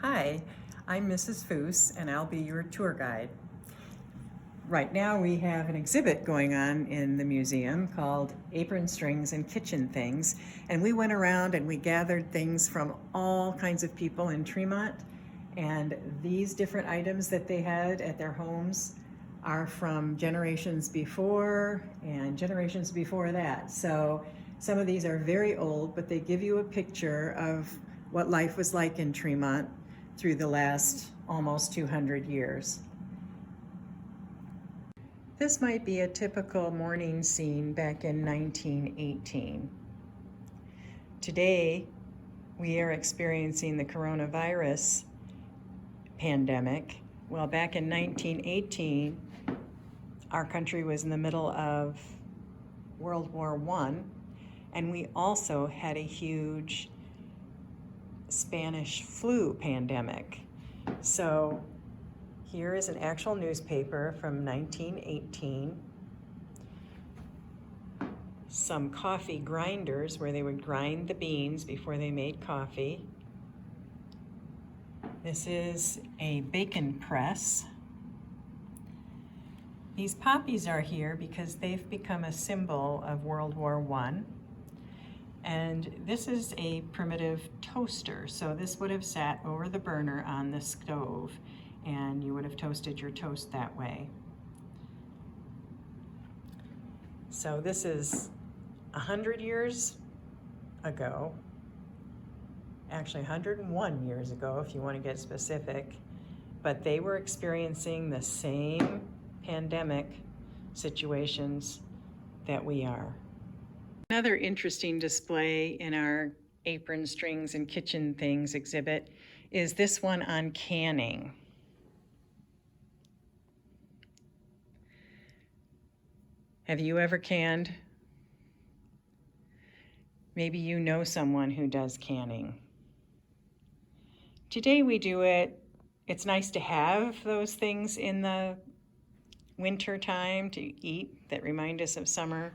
Hi, I'm Mrs. Fouss and I'll be your tour guide. Right now we have an exhibit going on in the museum called Apron, Strings, and Kitchen Things, and we went around and we gathered things from all kinds of people in Tremont, and these different items that they had at their homes are from generations before and generations before that. So some of these are very old, but they give you a picture of what life was like in Tremont through the last almost 200 years. This might be a typical morning scene back in 1918. Today, we are experiencing the coronavirus pandemic. Well, back in 1918, our country was in the middle of World War I, and we also had a huge Spanish flu pandemic. So here is an actual newspaper from 1918. Some coffee grinders where they would grind the beans before they made coffee. This is a bacon press. These poppies are here because they've become a symbol of World War I. And this is a primitive toaster. So this would have sat over the burner on the stove and you would have toasted your toast that way. So this is 100 years ago, actually 101 years ago if you want to get specific, but they were experiencing the same pandemic situations that we are. Another interesting display in our Apron, Strings, and Kitchen Things exhibit is this one on canning. Have you ever canned? Maybe you know someone who does canning. Today we do it. It's nice to have those things in the winter time to eat that remind us of summer.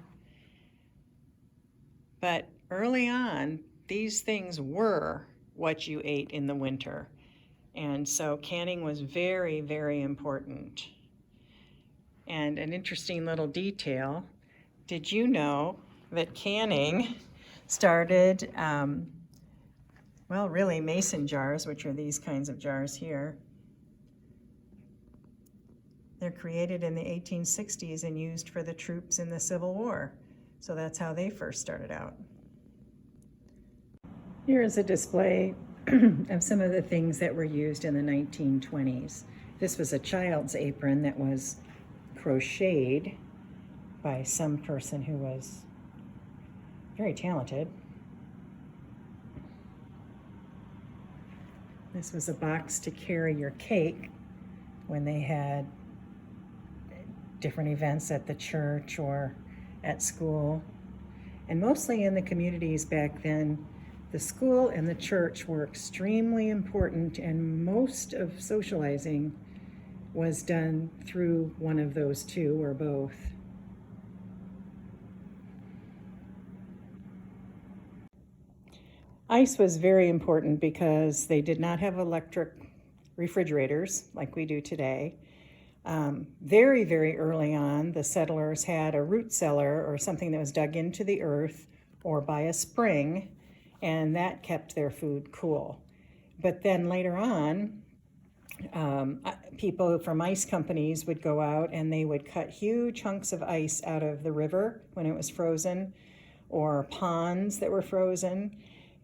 But early on, these things were what you ate in the winter. And so canning was very, very important. And an interesting little detail, did you know that canning started, well, really mason jars, which are these kinds of jars here. They're created in the 1860s and used for the troops in the Civil War. So that's how they first started out. Here is a display of some of the things that were used in the 1920s. This was a child's apron that was crocheted by some person who was very talented. This was a box to carry your cake when they had different events at the church or at school. And mostly in the communities back then, the school and the church were extremely important, and most of socializing was done through one of those two or both. Ice was very important because they did not have electric refrigerators like we do today. Very, very early on, the settlers had a root cellar or something that was dug into the earth or by a spring, and that kept their food cool. But then later on, people from ice companies would go out and they would cut huge chunks of ice out of the river when it was frozen, or ponds that were frozen,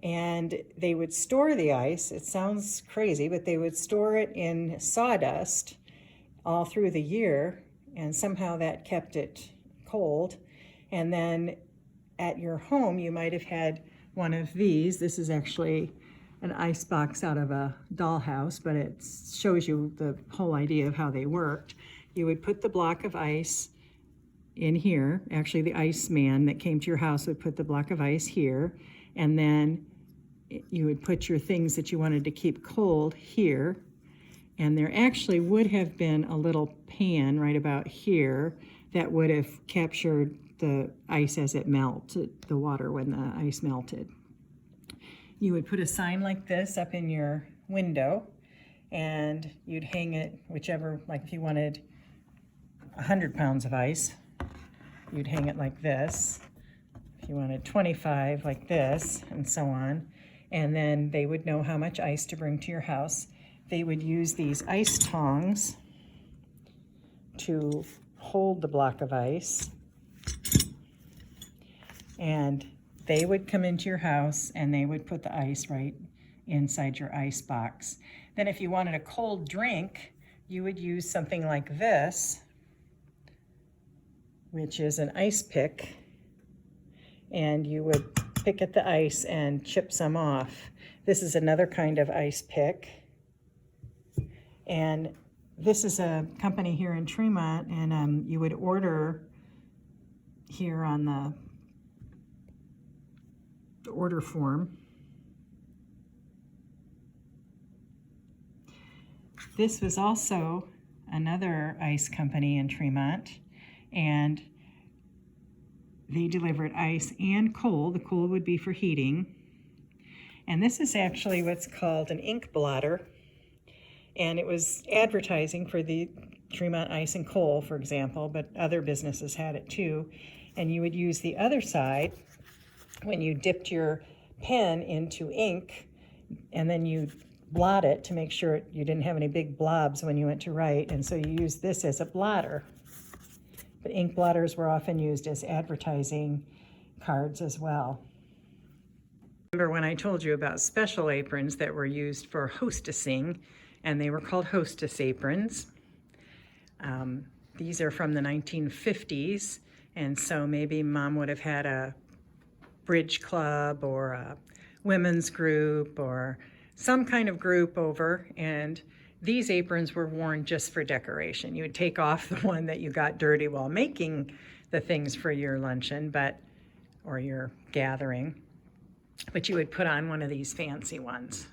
and they would store the ice. It sounds crazy, but they would store it in sawdust all through the year, and somehow that kept it cold. And then at your home, you might have had one of these. This is actually an ice box out of a dollhouse, but it shows you the whole idea of how they worked. You would put the block of ice in here. Actually, the ice man that came to your house would put the block of ice here, and then you would put your things that you wanted to keep cold here. And there actually would have been a little pan right about here that would have captured the ice as it melted, the water when the ice melted. You would put a sign like this up in your window and you'd hang it whichever, like if you wanted 100 pounds of ice, you'd hang it like this. If you wanted 25, like this, and so on. And then they would know how much ice to bring to your house. They would use these ice tongs to hold the block of ice. And they would come into your house and they would put the ice right inside your ice box. Then if you wanted a cold drink, you would use something like this, which is an ice pick, and you would pick at the ice and chip some off. This is another kind of ice pick. And this is a company here in Tremont, and you would order here on the order form. This was also another ice company in Tremont, and they delivered ice and coal. The coal would be for heating. And this is actually what's called an ink blotter. And it was advertising for the Tremont Ice and Coal, for example, but other businesses had it too. And you would use the other side when you dipped your pen into ink, and then you blot it to make sure you didn't have any big blobs when you went to write. And so you use this as a blotter. But ink blotters were often used as advertising cards as well. Remember when I told you about special aprons that were used for hostessing, and they were called hostess aprons. These are from the 1950s, and so maybe mom would have had a bridge club or a women's group or some kind of group over, and these aprons were worn just for decoration. You would take off the one that you got dirty while making the things for your luncheon, or your gathering, but you would put on one of these fancy ones.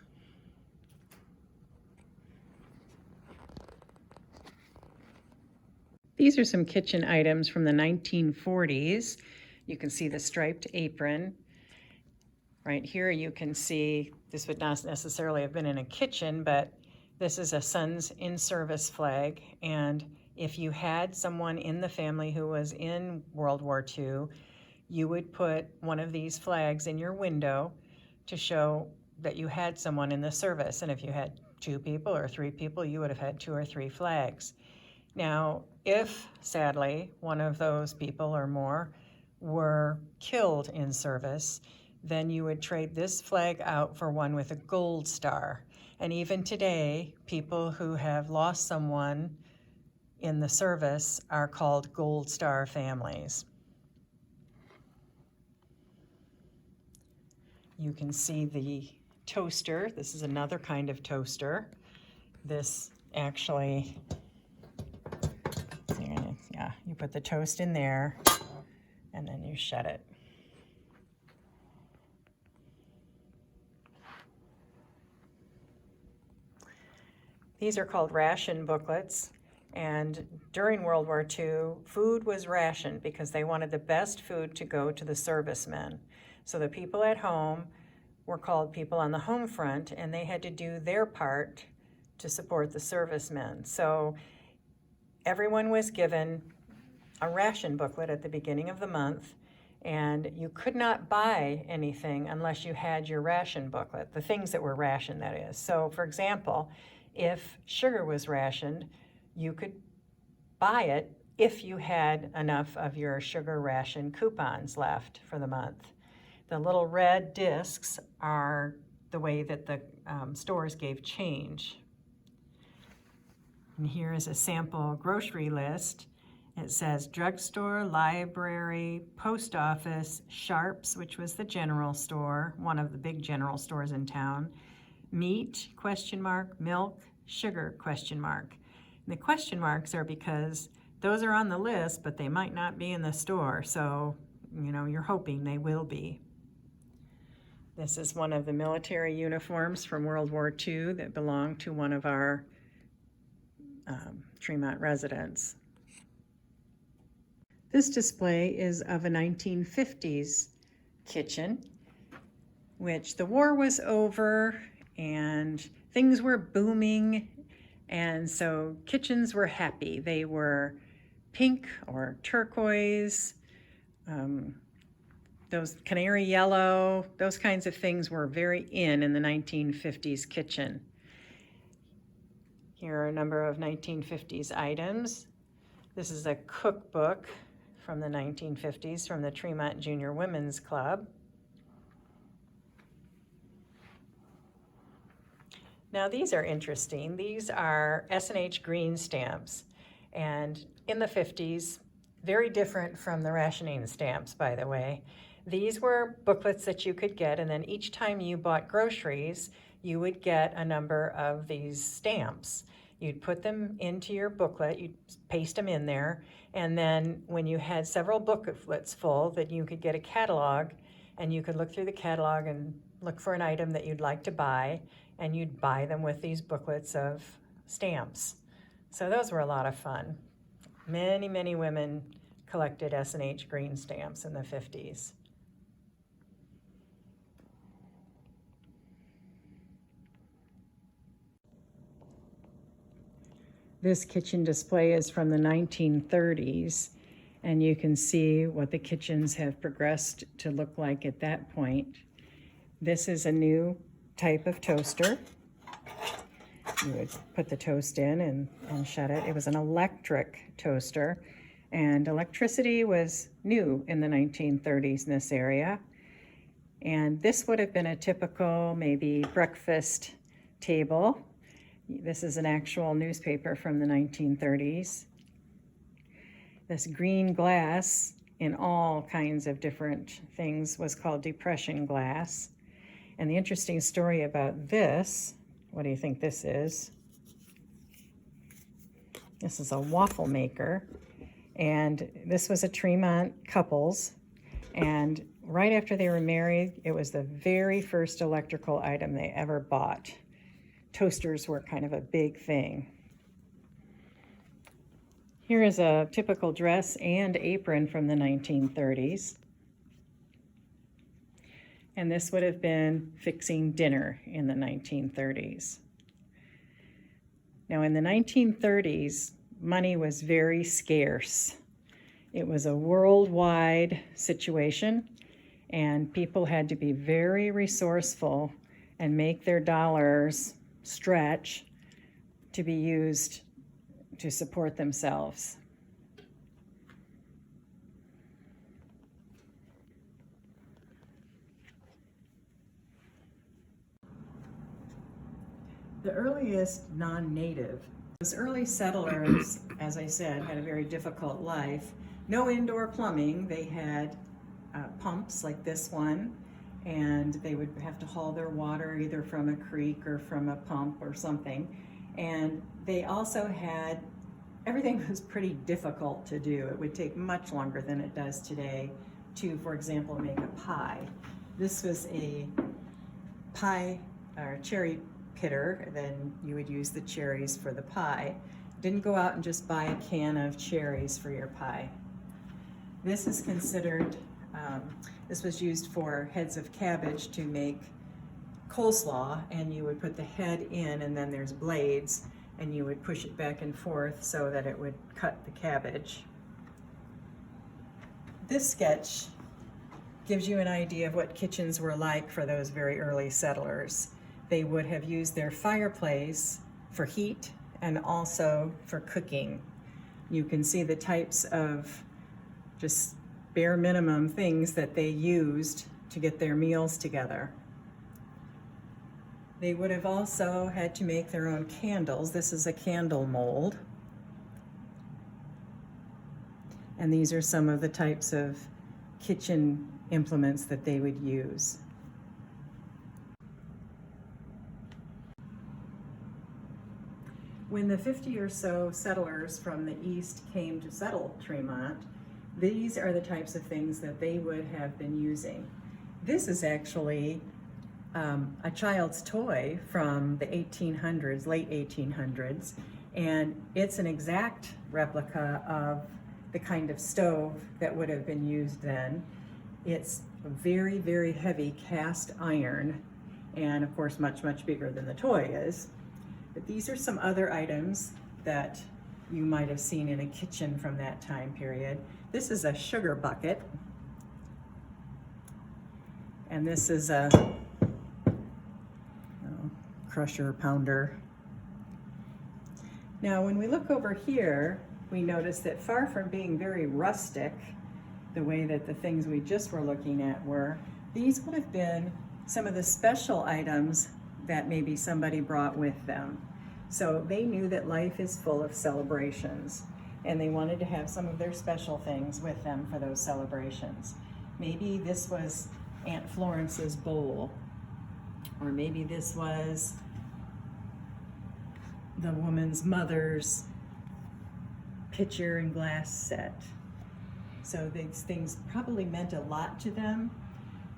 These are some kitchen items from the 1940s. You can see the striped apron. Right here you can see, this would not necessarily have been in a kitchen, but this is a son's in-service flag. And if you had someone in the family who was in World War II, you would put one of these flags in your window to show that you had someone in the service. And if you had 2 people or 3 people, you would have had 2 or 3 flags. Now, if, sadly, one of those people or more were killed in service, then you would trade this flag out for one with a gold star. And even today, people who have lost someone in the service are called Gold Star families. You can see the toaster. This is another kind of toaster. This actually, yeah, you put the toast in there and then you shut it. These are called ration booklets, and during World War II, food was rationed because they wanted the best food to go to the servicemen. So the people at home were called people on the home front, and they had to do their part to support the servicemen. So everyone was given a ration booklet at the beginning of the month, and you could not buy anything unless you had your ration booklet, the things that were rationed, that is. So for example, if sugar was rationed, you could buy it if you had enough of your sugar ration coupons left for the month. The little red discs are the way that the stores gave change. And here is a sample grocery list. It says drugstore, library, post office, Sharps, which was the general store, one of the big general stores in town, meat, question mark, milk, sugar, question mark. And the question marks are because those are on the list, but they might not be in the store. So, you know, you're hoping they will be. This is one of the military uniforms from World War II that belonged to one of our Tremont residents. This display is of a 1950s kitchen, which the war was over and things were booming, and so kitchens were happy. They were pink or turquoise, those canary yellow, those kinds of things were very in the 1950s kitchen. Here are a number of 1950s items. This is a cookbook from the 1950s from the Tremont Junior Women's Club. Now these are interesting. These are S&H green stamps, and in the 50s, very different from the rationing stamps, by the way. These were booklets that you could get, and then each time you bought groceries, you would get a number of these stamps. You'd put them into your booklet, you'd paste them in there, and then when you had several booklets full, that you could get a catalog, and you could look through the catalog and look for an item that you'd like to buy, and you'd buy them with these booklets of stamps. So those were a lot of fun. Many, many women collected S&H green stamps in the 50s. This kitchen display is from the 1930s, and you can see what the kitchens have progressed to look like at that point. This is a new type of toaster. You would put the toast in and shut it. It was an electric toaster, and electricity was new in the 1930s in this area. And this would have been a typical maybe breakfast table. This is an actual newspaper from the 1930s. This green glass in all kinds of different things was called depression glass. And the interesting story about this, what do you think this is? This is a waffle maker, and this was a Tremont couples, and right after they were married, it was the very first electrical item they ever bought. Toasters were kind of a big thing. Here is a typical dress and apron from the 1930s. And this would have been fixing dinner in the 1930s. Now in the 1930s, money was very scarce. It was a worldwide situation, and people had to be very resourceful and make their dollars stretch to be used to support themselves. The earliest non-native, those early settlers, as I said, had a very difficult life. No indoor plumbing. They had pumps like this one, and they would have to haul their water either from a creek or from a pump or something. And they also had, everything was pretty difficult to do. It would take much longer than it does today to, for example, make a pie. This was a pie or cherry pitter, then you would use the cherries for the pie. Didn't go out and just buy a can of cherries for your pie. This is considered, this was used for heads of cabbage to make coleslaw, and you would put the head in, and then there's blades, and you would push it back and forth so that it would cut the cabbage. This sketch gives you an idea of what kitchens were like for those very early settlers. They would have used their fireplace for heat and also for cooking. You can see the types of just bare minimum things that they used to get their meals together. They would have also had to make their own candles. This is a candle mold. And these are some of the types of kitchen implements that they would use. When the 50 or so settlers from the east came to settle Tremont, these are the types of things that they would have been using. This is actually a child's toy from the 1800s, late 1800s, and it's an exact replica of the kind of stove that would have been used then. It's a very, very heavy cast iron, and of course much, much bigger than the toy is. But these are some other items that you might have seen in a kitchen from that time period. This is a sugar bucket, and this is a crusher pounder. Now when we look over here, we notice that far from being very rustic, the way that the things we just were looking at were, these would have been some of the special items that maybe somebody brought with them. So they knew that life is full of celebrations, and they wanted to have some of their special things with them for those celebrations. Maybe this was Aunt Florence's bowl, or maybe this was the woman's mother's pitcher and glass set. So these things probably meant a lot to them,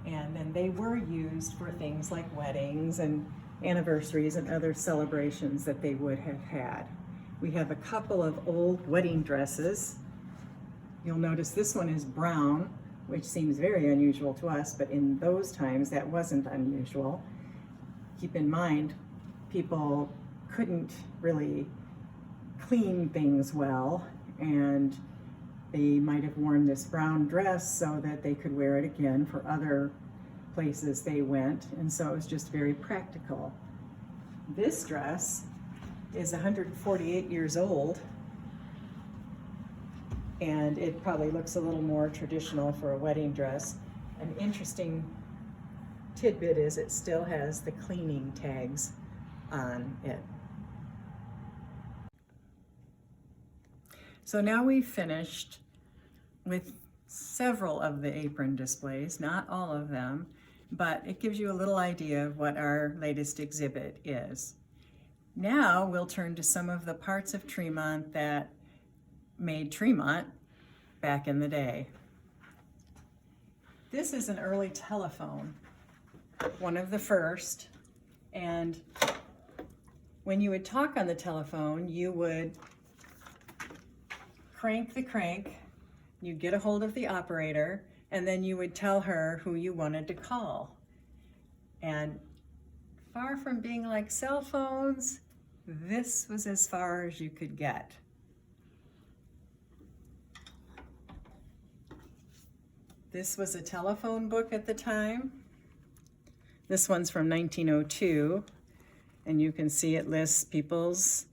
and then they were used for things like weddings and anniversaries and other celebrations that they would have had. We have a couple of old wedding dresses. You'll notice this one is brown, which seems very unusual to us, but in those times that wasn't unusual. Keep in mind, people couldn't really clean things well, and they might have worn this brown dress so that they could wear it again for other places they went, and so it was just very practical. This dress is 148 years old, and it probably looks a little more traditional for a wedding dress. An interesting tidbit is it still has the cleaning tags on it. So now we've finished with several of the apron displays, not all of them, but it gives you a little idea of what our latest exhibit is. Now we'll turn to some of the parts of Tremont that made Tremont back in the day. This is an early telephone, one of the first, and when you would talk on the telephone, you would crank the crank, you'd get a hold of the operator, and then you would tell her who you wanted to call. And far from being like cell phones, this was as far as you could get. This was a telephone book at the time. This one's from 1902, and you can see it lists people's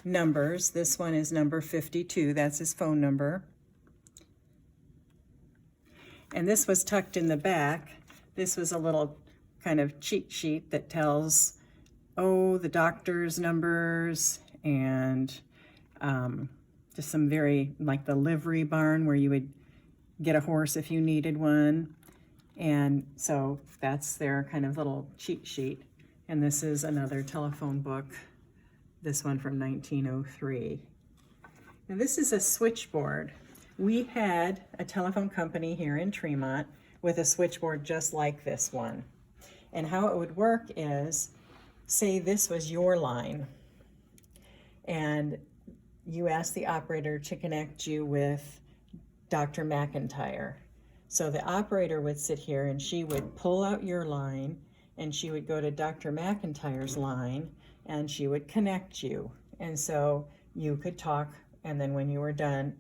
numbers. This one is number 52, that's his phone number. And this was tucked in the back. This was a little kind of cheat sheet that tells, the doctor's numbers, and just some very, like the livery barn where you would get a horse if you needed one. And so that's their kind of little cheat sheet. And this is another telephone book, this one from 1903. Now this is a switchboard. We had a telephone company here in Tremont with a switchboard just like this one. And how it would work is, say this was your line, and you asked the operator to connect you with Dr. McIntyre. So the operator would sit here and she would pull out your line, and she would go to Dr. McIntyre's line, and she would connect you. And so you could talk, and then when you were done,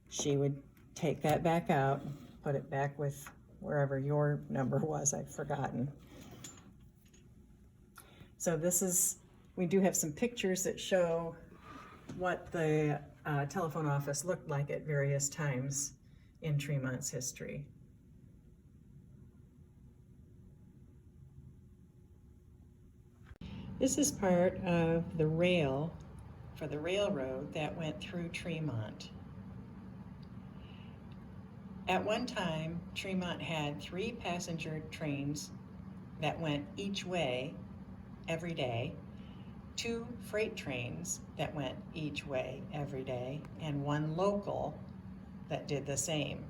she would take that back out, put it back with wherever your number was, I've forgotten. So this is, we do have some pictures that show what the telephone office looked like at various times in Tremont's history. This is part of the rail for the railroad that went through Tremont. At one time, Tremont had 3 passenger trains that went each way every day, 2 freight trains that went each way every day, and 1 local that did the same.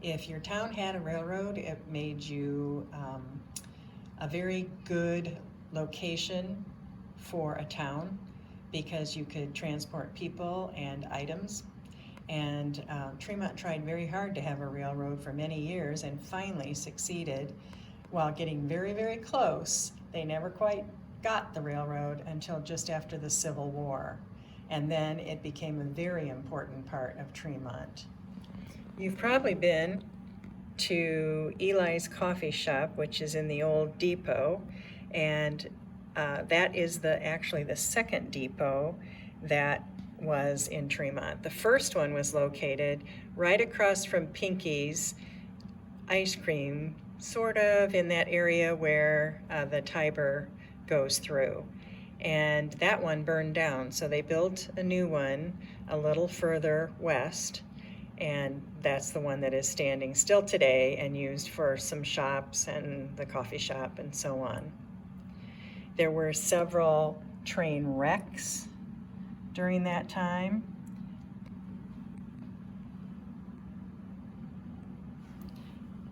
If your town had a railroad, it made you a very good location for a town because you could transport people and items. And Tremont tried very hard to have a railroad for many years and finally succeeded while getting very, very close, they never quite got the railroad until just after the Civil War. And then it became a very important part of Tremont. You've probably been to Eli's Coffee Shop, which is in the old depot, and that is actually the second depot that was in Tremont. The first one was located right across from Pinky's ice cream, sort of in that area where the Tiber goes through. And that one burned down, so they built a new one a little further west, and that's the one that is standing still today and used for some shops and the coffee shop and so on. There were several train wrecks during that time.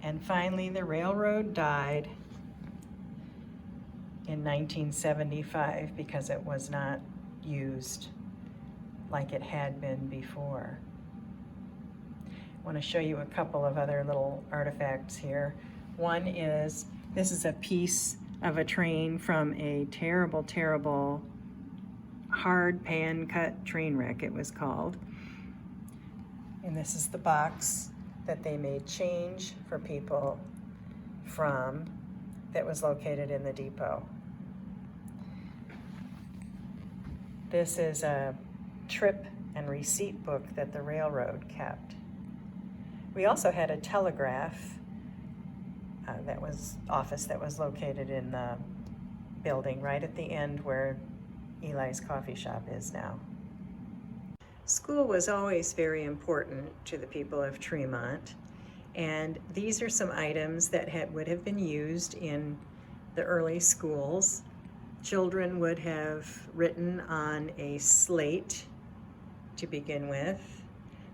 And finally, the railroad died in 1975 because it was not used like it had been before. I want to show you a couple of other little artifacts here. One is, this is a piece of a train from a terrible, terrible hard pan cut train wreck, it was called. And this is the box that they made change for people from, that was located in the depot. This is a trip and receipt book that the railroad kept. We also had a telegraph office that was located in the building right at the end where Eli's Coffee Shop is now. School was always very important to the people of Tremont, and these are some items that would have been used in the early schools. Children would have written on a slate to begin with.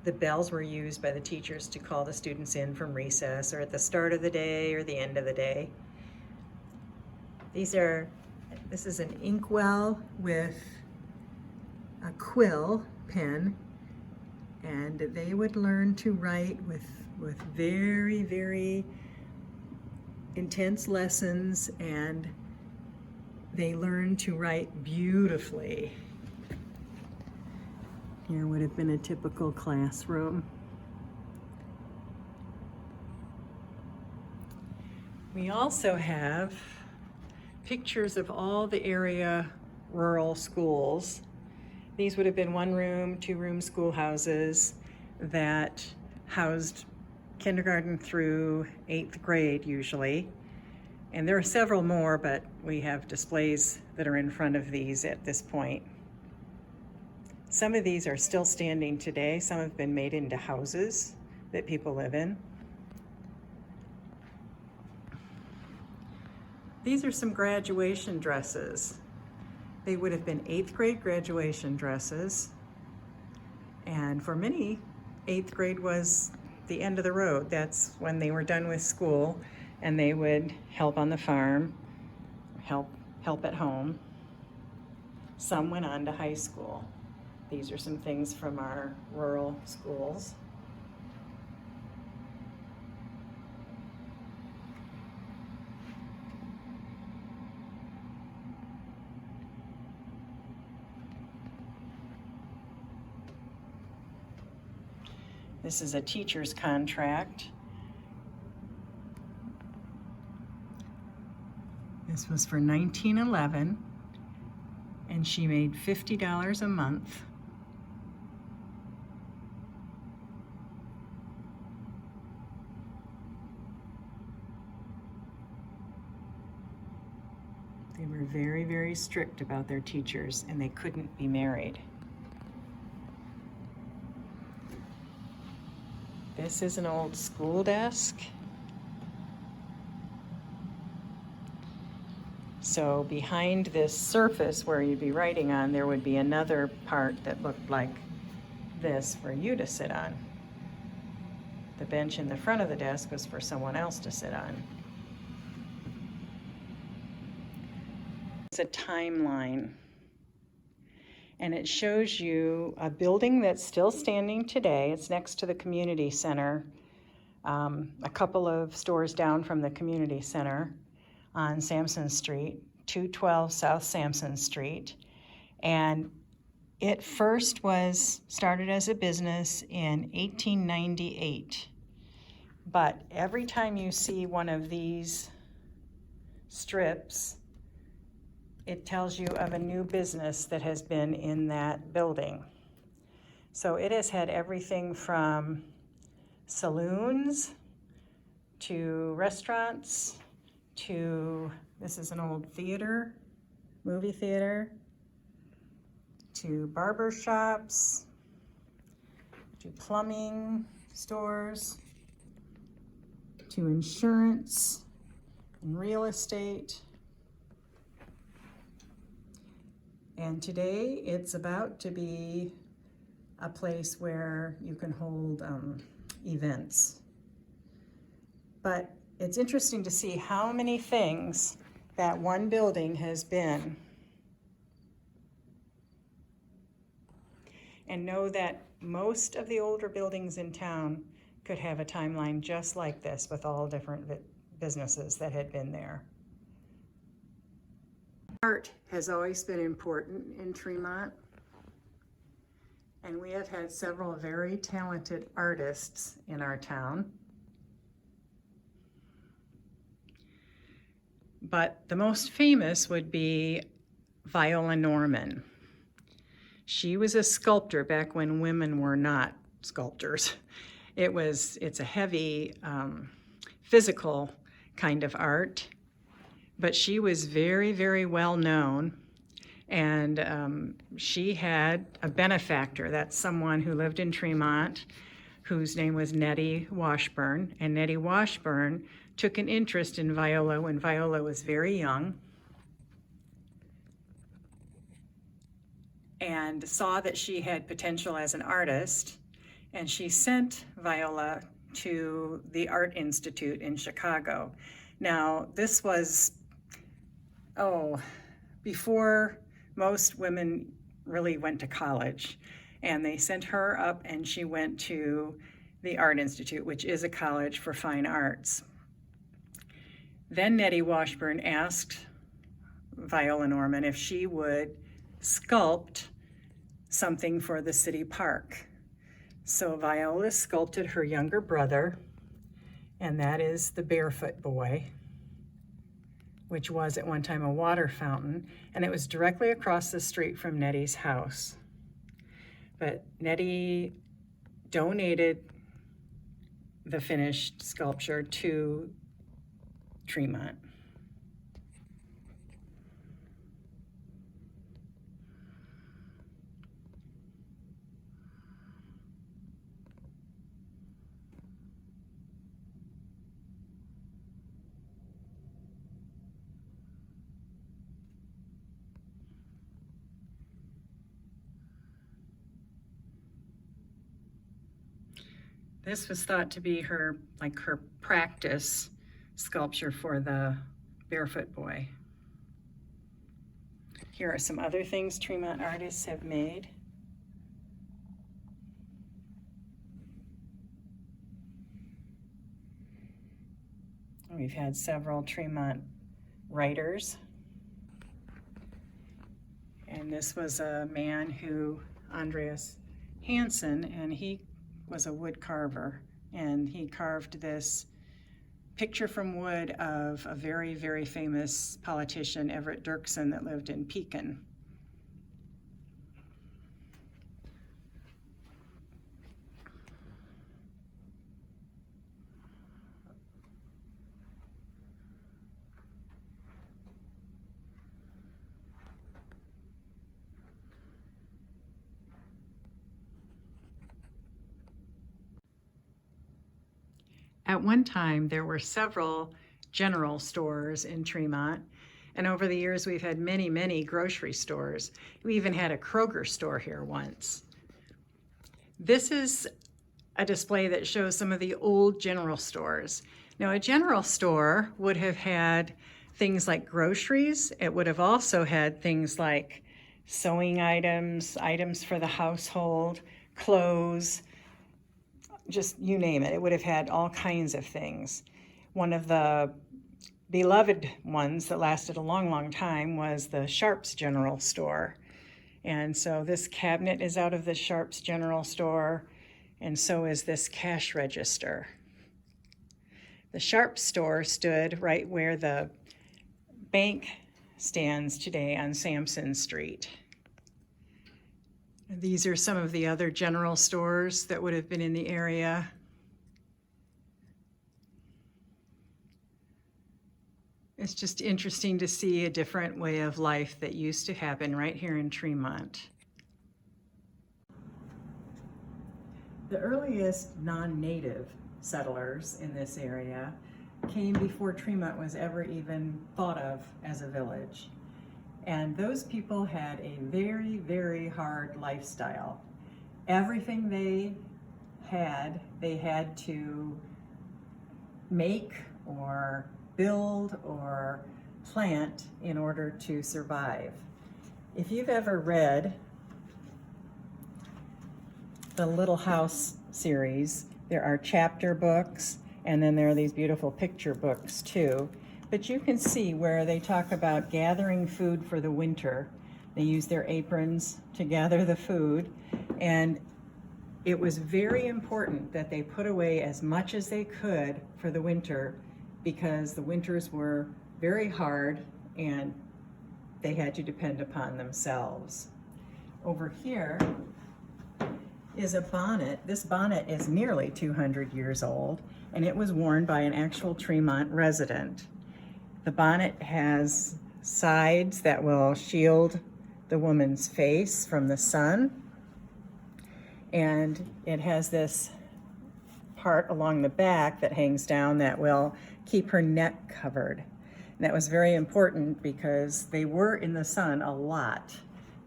The bells were used by the teachers to call the students in from recess or at the start of the day or the end of the day. This is an inkwell with a quill pen, and they would learn to write with very, very intense lessons, and they learned to write beautifully. Here would have been a typical classroom. We also have pictures of all the area rural schools. These would have been 1-room, 2-room schoolhouses that housed kindergarten through 8th grade usually. And there are several more, but we have displays that are in front of these at this point. Some of these are still standing today. Some have been made into houses that people live in. These are some graduation dresses. They would have been 8th grade graduation dresses. And for many, 8th grade was the end of the road. That's when they were done with school and they would help on the farm, help at home. Some went on to high school. These are some things from our rural schools. This is a teacher's contract. This was for 1911, and she made $50 a month. They were very, very strict about their teachers, and they couldn't be married. This is an old school desk. So behind this surface where you'd be writing on, there would be another part that looked like this for you to sit on. The bench in the front of the desk was for someone else to sit on. It's a timeline, and it shows you a building that's still standing today. It's next to the community center a couple of stores down from the community center on Sampson Street, 212 South Sampson Street. And it first was started as a business in 1898. But every time you see one of these strips, it tells you of a new business that has been in that building. So it has had everything from saloons to restaurants to, this is an old theater, movie theater, to barber shops, to plumbing stores, to insurance and real estate. And today it's about to be a place where you can hold events. But it's interesting to see how many things that one building has been. And know that most of the older buildings in town could have a timeline just like this with all different businesses that had been there. Art has always been important in Tremont, and we have had several very talented artists in our town. But the most famous would be Viola Norman. She was a sculptor back when women were not sculptors. It's a heavy physical kind of art, but she was very, very well known. And she had a benefactor, that's someone who lived in Tremont, whose name was Nettie Washburn. And Nettie Washburn took an interest in Viola when Viola was very young, and saw that she had potential as an artist, and she sent Viola to the Art Institute in Chicago. Now, this was, before most women really went to college, and they sent her up and she went to the Art Institute, which is a college for fine arts. Then Nettie Washburn asked Viola Norman if she would sculpt something for the city park. So Viola sculpted her younger brother, and that is the Barefoot Boy, which was at one time a water fountain, and it was directly across the street from Nettie's house. But Nettie donated the finished sculpture to Tremont. This was thought to be her practice sculpture for the Barefoot Boy. Here are some other things Tremont artists have made. We've had several Tremont writers. And this was a man Andreas Hansen, and he was a wood carver, and he carved this picture from wood of a very, very famous politician, Everett Dirksen, that lived in Pekin. At one time, there were several general stores in Tremont, and over the years, we've had many, many grocery stores. We even had a Kroger store here once. This is a display that shows some of the old general stores. Now, a general store would have had things like groceries. It would have also had things like sewing items, items for the household, clothes, just you name it. It would have had all kinds of things. One of the beloved ones that lasted a long, long time was the Sharps General Store. And so this cabinet is out of the Sharps General Store, and so is this cash register. The Sharps store stood right where the bank stands today on Sampson Street. These are some of the other general stores that would have been in the area. It's just interesting to see a different way of life that used to happen right here in Tremont. The earliest non-native settlers in this area came before Tremont was ever even thought of as a village. And those people had a very, very hard lifestyle. Everything they had to make or build or plant in order to survive. If you've ever read the Little House series, there are chapter books, and then there are these beautiful picture books too. But you can see where they talk about gathering food for the winter. They use their aprons to gather the food, and it was very important that they put away as much as they could for the winter, because the winters were very hard and they had to depend upon themselves. Over here is a bonnet. This bonnet is nearly 200 years old, and it was worn by an actual Tremont resident. The bonnet has sides that will shield the woman's face from the sun, and it has this part along the back that hangs down that will keep her neck covered. And that was very important because they were in the sun a lot,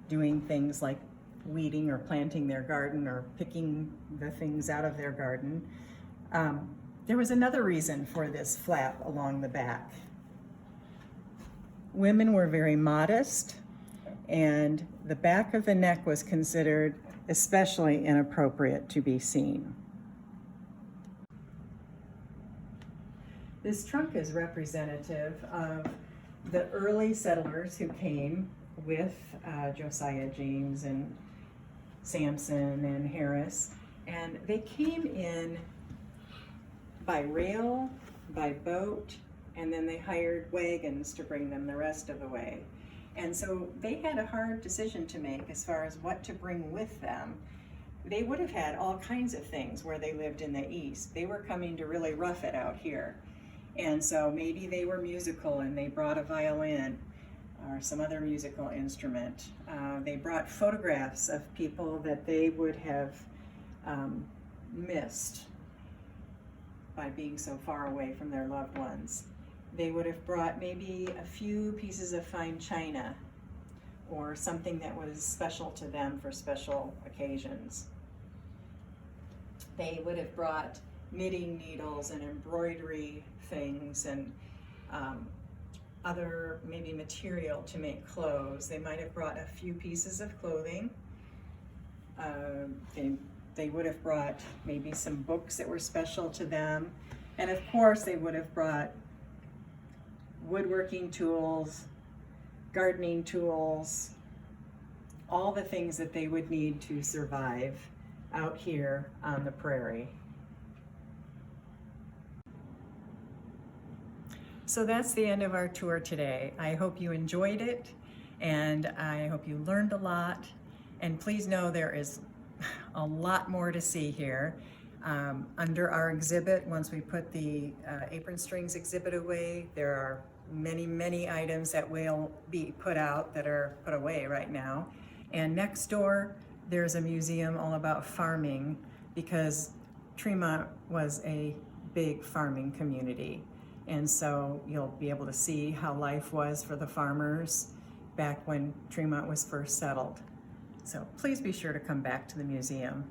doing things like weeding or planting their garden or picking the things out of their garden. There was another reason for this flap along the back. Women were very modest, and the back of the neck was considered especially inappropriate to be seen. This trunk is representative of the early settlers who came with Josiah James and Sampson and Harris, and they came in by rail, by boat, and then they hired wagons to bring them the rest of the way. And so they had a hard decision to make as far as what to bring with them. They would have had all kinds of things where they lived in the East. They were coming to really rough it out here. And so maybe they were musical and they brought a violin or some other musical instrument. They brought photographs of people that they would have missed by being so far away from their loved ones. They would have brought maybe a few pieces of fine china or something that was special to them for special occasions. They would have brought knitting needles and embroidery things and other maybe material to make clothes. They might have brought a few pieces of clothing. They would have brought maybe some books that were special to them. And of course they would have brought woodworking tools, gardening tools, all the things that they would need to survive out here on the prairie. So that's the end of our tour today. I hope you enjoyed it, and I hope you learned a lot. And please know there is a lot more to see here. Under our exhibit, once we put the apron strings exhibit away, there are many, many items that will be put out that are put away right now. And next door, there's a museum all about farming, because Tremont was a big farming community. And so you'll be able to see how life was for the farmers back when Tremont was first settled. So please be sure to come back to the museum.